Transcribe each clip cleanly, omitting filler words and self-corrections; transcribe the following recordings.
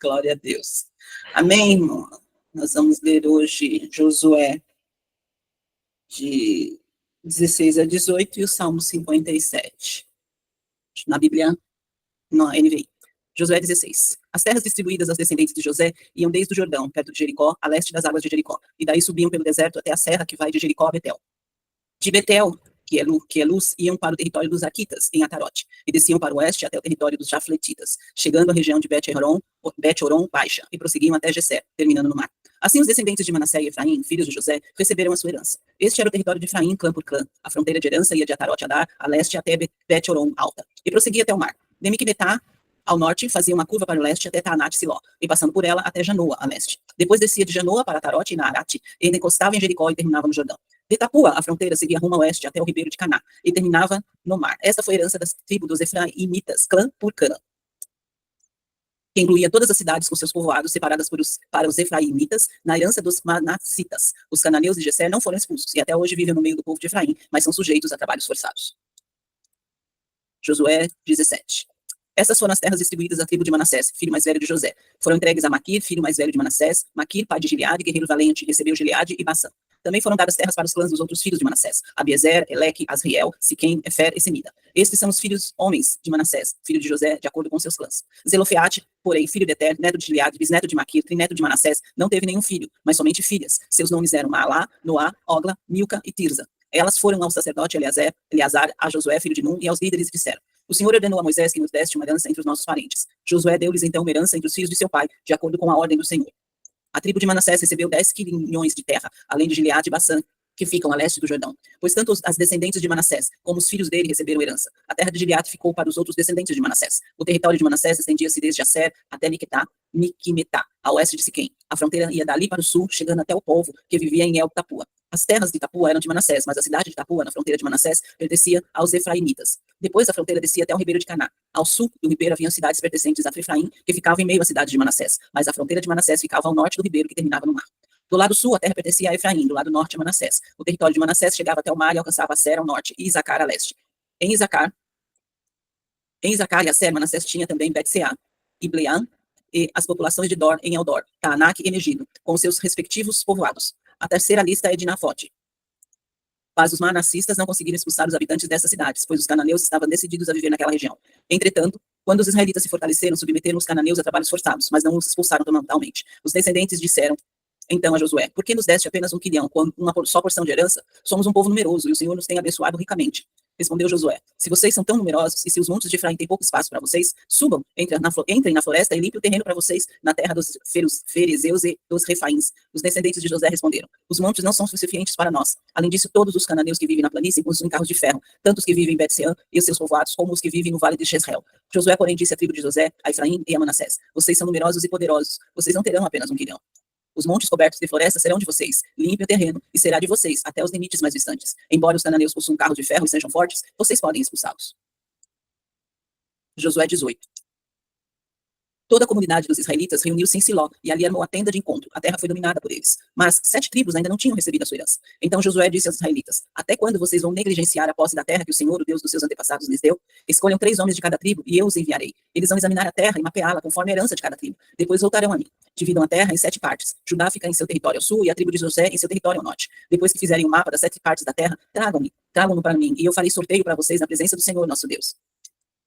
Glória a Deus. Amém, irmão? Nós vamos ler hoje Josué de 16 a 18 e o Salmo 57. Na Bíblia, na NVI. Josué 16. As terras distribuídas aos descendentes de José iam desde o Jordão, perto de Jericó, a leste das águas de Jericó, e daí subiam pelo deserto até a serra que vai de Jericó a Betel. De Betel, que é Luz, iam para o território dos Arquitas, em Atarote, e desciam para o oeste até o território dos Jafletitas, chegando à região de Bet-Horon Baixa, e prosseguiam até Geser, terminando no mar. Assim, os descendentes de Manassés e Efraim, filhos de José, receberam a sua herança. Este era o território de Efraim, clã por clã. A fronteira de herança ia de Atarote Adar, a leste, até Bet-Horon Alta, e prosseguia até o mar. De Miqumetá, ao norte, fazia uma curva para o leste até Taanat Siló, e passando por ela até Janoa, a leste. Depois descia de Janoa para Atarote e Naarate, e ainda encostava em Jericó e terminava no Jordão. De Tapua, a fronteira seguia rumo a oeste até o ribeiro de Caná, e terminava no mar. Esta foi a herança das tribos dos Efraimitas, clã por clã, que incluía todas as cidades com seus povoados, separadas para os Efraimitas, na herança dos Manassitas. Os cananeus de Geser não foram expulsos, e até hoje vivem no meio do povo de Efraim, mas são sujeitos a trabalhos forçados. Josué 17. Essas foram as terras distribuídas à tribo de Manassés, filho mais velho de José. Foram entregues a Maquir, filho mais velho de Manassés. Maquir, pai de Gileade, guerreiro valente, recebeu Gileade e Bassã. Também foram dadas terras para os clãs dos outros filhos de Manassés: Abiezer, Eleque, Asriel, Siquém, Efer e Semida. Estes são os filhos homens de Manassés, filho de José, de acordo com seus clãs. Zelofeate, porém, filho de Eter, neto de Gileade, bisneto de Maquir, trineto de Manassés, não teve nenhum filho, mas somente filhas. Seus nomes eram Maalá, Noá, Ogla, Milca e Tirza. Elas foram ao sacerdote Eleazar, a Josué, filho de Nun, e aos líderes e disseram: O Senhor ordenou a Moisés que nos deste uma herança entre os nossos parentes. Josué deu-lhes então uma herança entre os filhos de seu pai, de acordo com a ordem do Senhor. A tribo de Manassés recebeu 10 quilhões de terra, além de Gileade e Bassã, que ficam a leste do Jordão. Pois tanto as descendentes de Manassés como os filhos dele receberam herança. A terra de Gileade ficou para os outros descendentes de Manassés. O território de Manassés estendia-se desde Jacer até Miquimetá, a oeste de Siquém. A fronteira ia dali para o sul, chegando até o povo que vivia em El-Tapua. As terras de Tapua eram de Manassés, mas a cidade de Tapua, na fronteira de Manassés, pertencia aos Efraimitas. Depois a fronteira descia até o ribeiro de Caná. Ao sul do ribeiro haviam cidades pertencentes a Efraim, que ficavam em meio à cidade de Manassés, mas a fronteira de Manassés ficava ao norte do ribeiro, que terminava no mar. Do lado sul, a terra pertencia a Efraim, do lado norte a Manassés. O território de Manassés chegava até o mar e alcançava a Ser ao norte, e Isacar a leste. Em Isacar e a Ser, Manassés tinha também Bet-Seá, Ibleam, e as populações de Dor em Eldor, Taanak e Megido, com seus respectivos povoados. A terceira lista é de Nafote. Mas os manassistas não conseguiram expulsar os habitantes dessas cidades, pois os cananeus estavam decididos a viver naquela região. Entretanto, quando os israelitas se fortaleceram, submeteram os cananeus a trabalhos forçados, mas não os expulsaram totalmente. Os descendentes disseram então a Josué: Por que nos deste apenas 1 quilhão, quando uma só porção de herança? Somos um povo numeroso, e o Senhor nos tem abençoado ricamente. Respondeu Josué: Se vocês são tão numerosos, e se os montes de Efraim têm pouco espaço para vocês, subam, entrem na floresta e limpem o terreno para vocês, na terra dos Ferezeus e dos Refaíns. Os descendentes de José responderam: Os montes não são suficientes para nós. Além disso, todos os cananeus que vivem na planície possuem carros de ferro, tanto os que vivem em Bet-Seã e os seus povoados, como os que vivem no vale de Jezreel. Josué, porém, disse à tribo de José, a Efraim e a Manassés: Vocês são numerosos e poderosos, vocês não terão apenas 1 quilhão. Os montes cobertos de floresta serão de vocês, limpe o terreno, e será de vocês, até os limites mais distantes. Embora os cananeus possuam carros de ferro e sejam fortes, vocês podem expulsá-los. Josué 18. Toda a comunidade dos israelitas reuniu-se em Siló, e ali armou a tenda de encontro. A terra foi dominada por eles. Mas 7 tribos ainda não tinham recebido a sua herança. Então Josué disse aos israelitas: Até quando vocês vão negligenciar a posse da terra que o Senhor, o Deus dos seus antepassados, lhes deu? Escolham 3 homens de cada tribo, e eu os enviarei. Eles vão examinar a terra e mapeá-la conforme a herança de cada tribo. Depois voltarão a mim. Dividam a terra em 7 partes. Judá fica em seu território ao sul, e a tribo de José em seu território ao norte. Depois que fizerem o mapa das 7 partes da terra, tragam-no para mim, e eu farei sorteio para vocês na presença do Senhor, nosso Deus.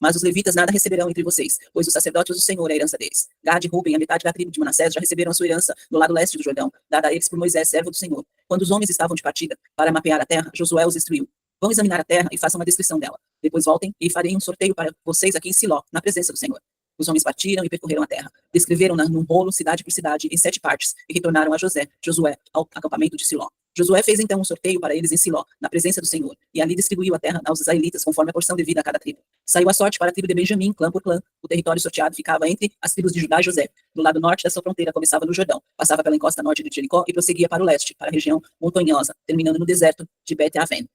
Mas os levitas nada receberão entre vocês, pois os sacerdotes do Senhor é a herança deles. Gad e Ruben, a metade da tribo de Manassés, já receberam a sua herança no lado leste do Jordão, dada a eles por Moisés, servo do Senhor. Quando os homens estavam de partida para mapear a terra, Josué os instruiu: Vão examinar a terra e façam uma descrição dela. Depois voltem e farei um sorteio para vocês aqui em Siló, na presença do Senhor. Os homens partiram e percorreram a terra. Descreveram-na num rolo, cidade por cidade, em 7 partes, e retornaram a Josué, ao acampamento de Siló. Josué fez então um sorteio para eles em Siló, na presença do Senhor, e ali distribuiu a terra aos israelitas, conforme a porção devida a cada tribo. Saiu a sorte para a tribo de Benjamim, clã por clã. O território sorteado ficava entre as tribos de Judá e José. Do lado norte dessa fronteira começava no Jordão, passava pela encosta norte de Jericó e prosseguia para o leste, para a região montanhosa, terminando no deserto de Bet-Aven.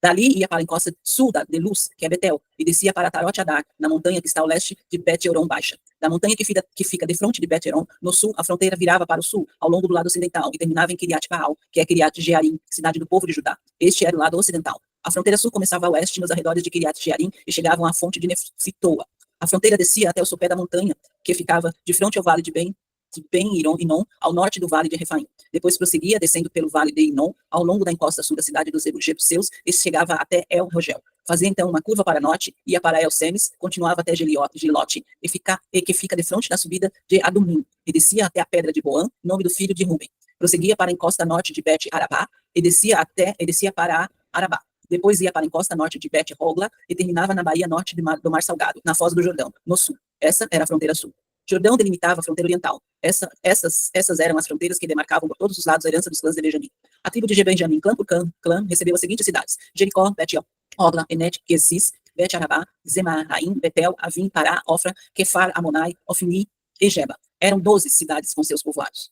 Dali ia para a encosta sul de Luz, que é Betel, e descia para Atarote Adar, na montanha que está ao leste de Bet-Horon Baixa. Da montanha que fica de frente de Bet-Horon, no sul, a fronteira virava para o sul, ao longo do lado ocidental, e terminava em Kiriat-Baal, que é Kiriat-Jearim, cidade do povo de Judá. Este era o lado ocidental. A fronteira sul começava a oeste, nos arredores de Kiriat-Jearim, e chegavam à fonte de Nefitoa. A fronteira descia até o sopé da montanha, que ficava de frente ao vale de Ben-Inon, ao norte do vale de Refaim. Depois prosseguia, descendo pelo vale de Inon, ao longo da encosta sul da cidade dos Jebuseus, e chegava até El Rogel. Fazia então uma curva para norte, ia para El-Semes, continuava até Gilote, que fica de frente da subida de Adumim, e descia até a pedra de Boã, nome do filho de Ruben. Prosseguia para a encosta norte de Bet-Arabá, e descia para Arabá. Depois ia para a encosta norte de Bet-Hogla, e terminava na baía norte do Mar Salgado, na foz do Jordão, no sul. Essa era a fronteira sul. Jordão delimitava a fronteira oriental. Essas eram as fronteiras que demarcavam por todos os lados a herança dos clãs de Benjamim. A tribo de Benjamim, clã por clã, recebeu as seguintes cidades: Jericó, Bet-Hogla, Enet, Quesis, Bet-Arabá, Zemaraim, Betel, Avim, Pará, Ofra, Kefar, Amonai, Ofni e Geba. Eram 12 cidades com seus povoados.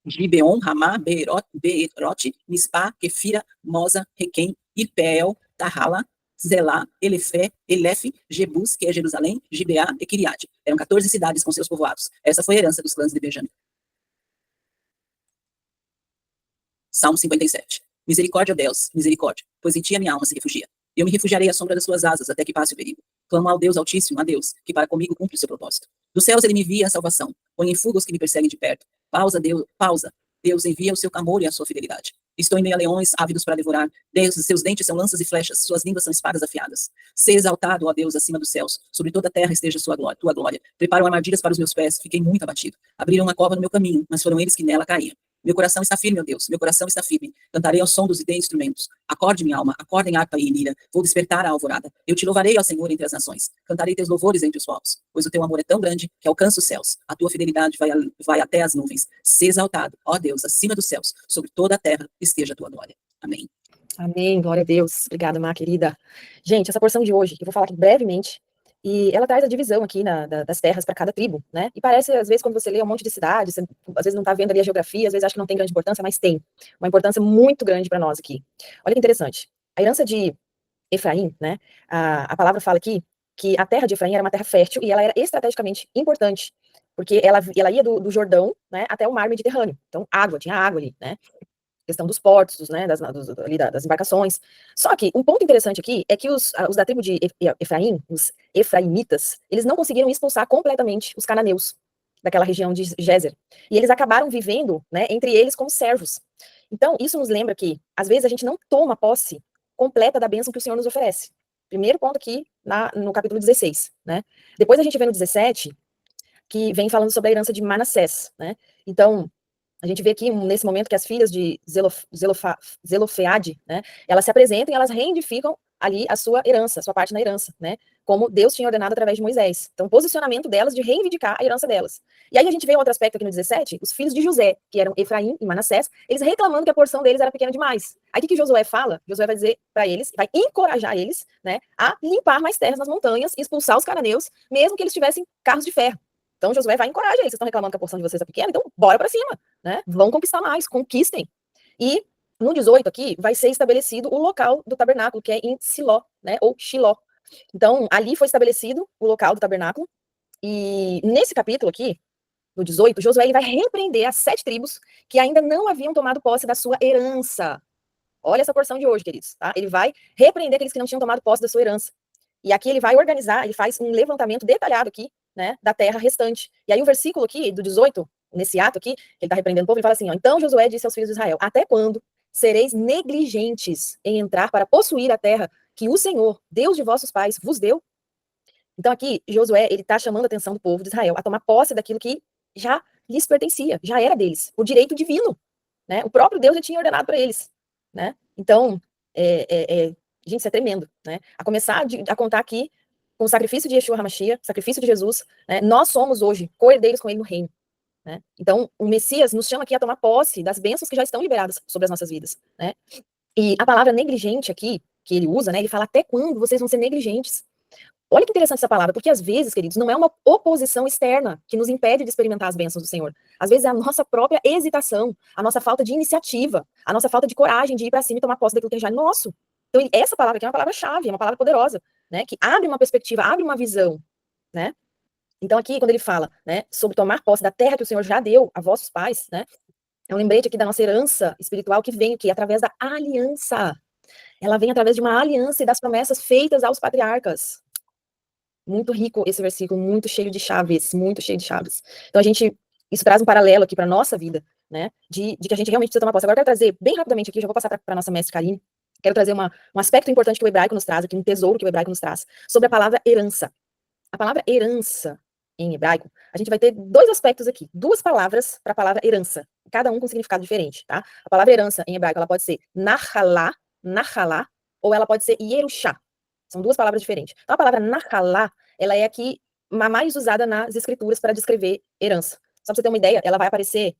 Gibeon, Ramá, Beerote, Mispá, Kefira, Moza, Requem, Irpeel, Tahala, Zelá, Elef, Jebus, que é Jerusalém, Gibeá e Kiriate. Eram 14 cidades com seus povoados. Essa foi a herança dos clãs de Benjamim. Salmo 57. Misericórdia, Deus, misericórdia, pois em ti a minha alma se refugia. Eu me refugiarei à sombra das suas asas até que passe o perigo. Clamo ao Deus Altíssimo, a Deus, que para comigo cumpre o seu propósito. Dos céus ele me envia a salvação. Põe em fuga os que me perseguem de perto. Pausa. Deus envia o seu clamor e a sua fidelidade. Estou em meio a leões, ávidos para devorar. Deus, seus dentes são lanças e flechas, suas línguas são espadas afiadas. Seja exaltado, ó Deus, acima dos céus. Sobre toda a terra esteja tua glória. Preparam armadilhas para os meus pés, fiquei muito abatido. Abriram uma cova no meu caminho, mas foram eles que nela caíam. Meu coração está firme, meu Deus, meu coração está firme. Cantarei ao som dos instrumentos. Acorde, minha alma, acordem harpa e lira. Vou despertar a alvorada. Eu te louvarei, ó Senhor, entre as nações. Cantarei teus louvores entre os povos. Pois o teu amor é tão grande que alcança os céus. A tua fidelidade vai até as nuvens. Seja exaltado, ó Deus, acima dos céus. Sobre toda a terra esteja a tua glória. Amém. Amém, glória a Deus. Obrigada, Má, querida. Gente, essa porção de hoje, eu vou falar aqui brevemente, e ela traz a divisão aqui das terras para cada tribo, né? E parece, às vezes, quando você lê um monte de cidades, você, às vezes não está vendo ali a geografia, às vezes acha que não tem grande importância, mas tem uma importância muito grande para nós aqui. Olha que interessante. A herança de Efraim, né? A palavra fala aqui que a terra de Efraim era uma terra fértil e ela era estrategicamente importante, porque ela ia do Jordão, né, até o mar Mediterrâneo. Então, tinha água ali, né? Questão dos portos, né, das embarcações. Só que um ponto interessante aqui é que os da tribo de Efraim, os efraimitas, eles não conseguiram expulsar completamente os cananeus daquela região de Gézer. E eles acabaram vivendo, né, entre eles como servos. Então, isso nos lembra que, às vezes, a gente não toma posse completa da bênção que o Senhor nos oferece. Primeiro ponto aqui no capítulo 16, né? Depois a gente vê no 17, que vem falando sobre a herança de Manassés, né? Então, a gente vê aqui, nesse momento, que as filhas de Zelofeade, né, elas se apresentam e elas reivindificam ali a sua herança, a sua parte na herança, né, como Deus tinha ordenado através de Moisés. Então, o posicionamento delas de reivindicar a herança delas. E aí a gente vê outro aspecto aqui no 17, os filhos de José, que eram Efraim e Manassés, eles reclamando que a porção deles era pequena demais. Aí o que Josué fala? Josué vai dizer para eles, vai encorajar eles, né, a limpar mais terras nas montanhas, expulsar os cananeus, mesmo que eles tivessem carros de ferro. Então Josué vai encorajar eles, vocês estão reclamando que a porção de vocês é pequena, então bora para cima, né? Vão conquistar mais, conquistem. E no 18 aqui vai ser estabelecido o local do tabernáculo, que é em Siló, né? Ou Shiló. Então ali foi estabelecido o local do tabernáculo. E nesse capítulo aqui, no 18, Josué ele vai repreender as 7 tribos que ainda não haviam tomado posse da sua herança. Olha essa porção de hoje, queridos, tá? Ele vai repreender aqueles que não tinham tomado posse da sua herança. E aqui ele vai organizar, ele faz um levantamento detalhado aqui, né, da terra restante. E aí o versículo aqui, do 18, nesse ato aqui, que ele está repreendendo o povo, ele fala assim, ó, então Josué disse aos filhos de Israel, até quando sereis negligentes em entrar para possuir a terra que o Senhor, Deus de vossos pais, vos deu? Então aqui, Josué, ele está chamando a atenção do povo de Israel a tomar posse daquilo que já lhes pertencia, já era deles, o direito divino, né? O próprio Deus já tinha ordenado para eles, né? Então, gente, isso é tremendo, né? A começar a contar aqui com o sacrifício de Yeshua HaMashiach, sacrifício de Jesus, né? Nós somos hoje co-herdeiros com ele no reino, né? Então, o Messias nos chama aqui a tomar posse das bênçãos que já estão liberadas sobre as nossas vidas, né? E a palavra negligente aqui, que ele usa, né? Ele fala, até quando vocês vão ser negligentes? Olha que interessante essa palavra, porque às vezes, queridos, não é uma oposição externa que nos impede de experimentar as bênçãos do Senhor. Às vezes é a nossa própria hesitação, a nossa falta de iniciativa, a nossa falta de coragem de ir para cima e tomar posse daquilo que já é nosso. Então, essa palavra aqui é uma palavra-chave, é uma palavra poderosa, né? Que abre uma perspectiva, abre uma visão, né? Então, aqui, quando ele fala, né, sobre tomar posse da terra que o Senhor já deu a vossos pais, né? É um lembrete aqui da nossa herança espiritual que vem aqui através da aliança. Ela vem através de uma aliança e das promessas feitas aos patriarcas. Muito rico esse versículo, muito cheio de chaves, muito cheio de chaves. Então isso traz um paralelo aqui para nossa vida, né, de que a gente realmente precisa tomar posse. Agora eu quero trazer, bem rapidamente aqui, já vou passar para a nossa mestre Karine, quero trazer um aspecto importante que o hebraico nos traz aqui, um tesouro que o hebraico nos traz, sobre a palavra herança. A palavra herança, em hebraico, a gente vai ter dois aspectos aqui, duas palavras para a palavra herança, cada um com significado diferente, tá? A palavra herança, em hebraico, ela pode ser nachalá, ou ela pode ser yerushá. São duas palavras diferentes. Então, a palavra nachalá, ela é aqui a mais usada nas escrituras para descrever herança. Só para você ter uma ideia, ela vai aparecer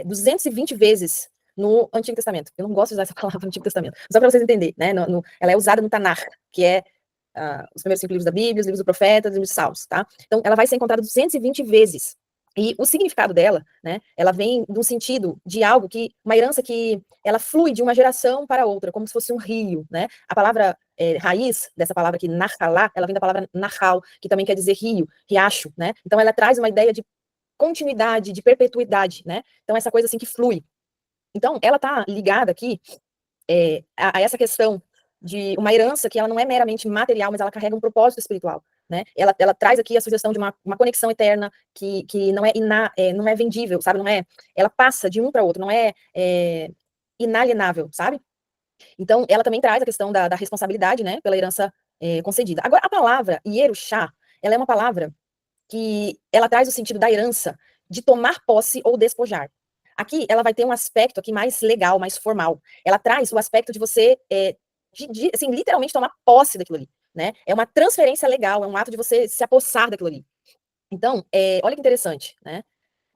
220 vezes no Antigo Testamento. Eu não gosto de usar essa palavra no Antigo Testamento, só para vocês entenderem, né? Ela é usada no Tanakh, que é os primeiros 5 livros da Bíblia, os livros do profeta, os livros de Salmos, tá? Então, ela vai ser encontrada 220 vezes. E o significado dela, né, ela vem de um sentido de algo que, uma herança que ela flui de uma geração para outra, como se fosse um rio, né? A palavra raiz dessa palavra aqui, nachalá, ela vem da palavra nahal, que também quer dizer rio, riacho, né? Então, ela traz uma ideia de continuidade, de perpetuidade, né? Então, essa coisa assim que flui. Então, ela tá ligada aqui a essa questão de uma herança que ela não é meramente material, mas ela carrega um propósito espiritual, né? Ela traz aqui a sugestão de uma conexão eterna que não não é vendível, sabe? Ela passa de um para outro, não é inalienável, sabe? Então, ela também traz a questão da responsabilidade, né, pela herança concedida. Agora, a palavra Yerushá, ela é uma palavra que ela traz o sentido da herança de tomar posse ou despojar. Aqui, ela vai ter um aspecto aqui mais legal, mais formal. Ela traz o aspecto de você, assim, literalmente tomar posse daquilo ali, né? É uma transferência legal, é um ato de você se apossar daquilo ali. Então, olha que interessante, né?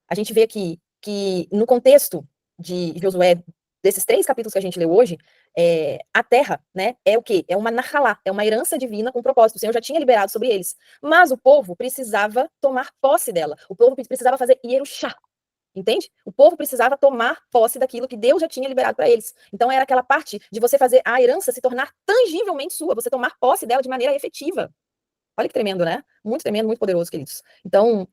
A gente vê aqui que no contexto de Josué, desses 3 capítulos que a gente leu hoje, a terra, né, é o quê? É uma nachalá, é uma herança divina com propósito. O Senhor já tinha liberado sobre eles. Mas o povo precisava tomar posse dela. O povo precisava fazer Yerushá, entende? O povo precisava tomar posse daquilo que Deus já tinha liberado para eles. Então era aquela parte de você fazer a herança se tornar tangivelmente sua, você tomar posse dela de maneira efetiva. Olha que tremendo, né? Muito tremendo, muito poderoso, queridos. Então,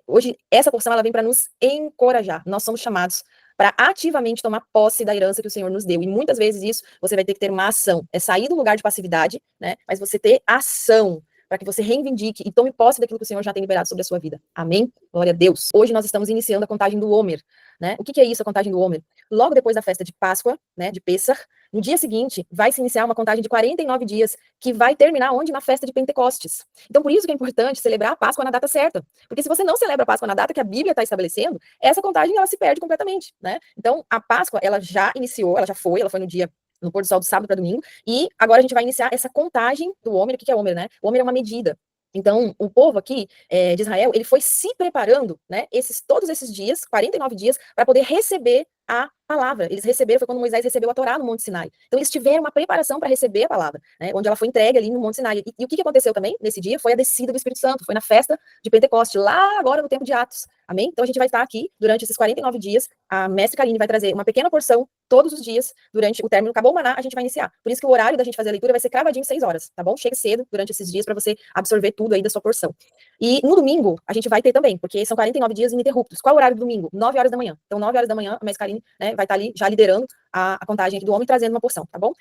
hoje, essa porção, ela vem para nos encorajar. Nós somos chamados para ativamente tomar posse da herança que o Senhor nos deu. E muitas vezes isso, você vai ter que ter uma ação. É sair do lugar de passividade, né? Mas você ter ação para que você reivindique e tome posse daquilo que o Senhor já tem liberado sobre a sua vida. Amém? Glória a Deus. Hoje nós estamos iniciando a contagem do Homer, né? O que é isso, a contagem do Homer? Logo depois da festa de Páscoa, né, de Pêssar, no dia seguinte, vai se iniciar uma contagem de 49 dias, que vai terminar onde? Na festa de Pentecostes. Então, por isso que é importante celebrar a Páscoa na data certa. Porque se você não celebra a Páscoa na data que a Bíblia está estabelecendo, essa contagem ela se perde completamente, né? Então, a Páscoa, ela já iniciou, ela foi no pôr do sol do sábado para domingo, e agora a gente vai iniciar essa contagem do Homer. O que é Homer, né? O Homer é uma medida. Então, o povo aqui de Israel, ele foi se preparando, né, todos esses dias, 49 dias, para poder receber a palavra. Eles receberam, foi quando Moisés recebeu a Torá no Monte Sinai. Então, eles tiveram uma preparação para receber a palavra, né, onde ela foi entregue ali no Monte Sinai. E o que aconteceu também nesse dia? Foi a descida do Espírito Santo, foi na festa de Pentecoste, lá agora no tempo de Atos. Amém? Então, a gente vai estar aqui durante esses 49 dias. A mestre Karine vai trazer uma pequena porção todos os dias, durante o término, acabou o maná, a gente vai iniciar. Por isso que o horário da gente fazer a leitura vai ser cravadinho 6 horas, tá bom? Chegue cedo durante esses dias para você absorver tudo aí da sua porção. E no domingo, a gente vai ter também, porque são 49 dias ininterruptos. Qual é o horário do domingo? 9 horas da manhã. Então, 9 horas da manhã, a mestre Karine, né, vai estar ali já liderando a contagem aqui do homem, trazendo uma porção, tá bom?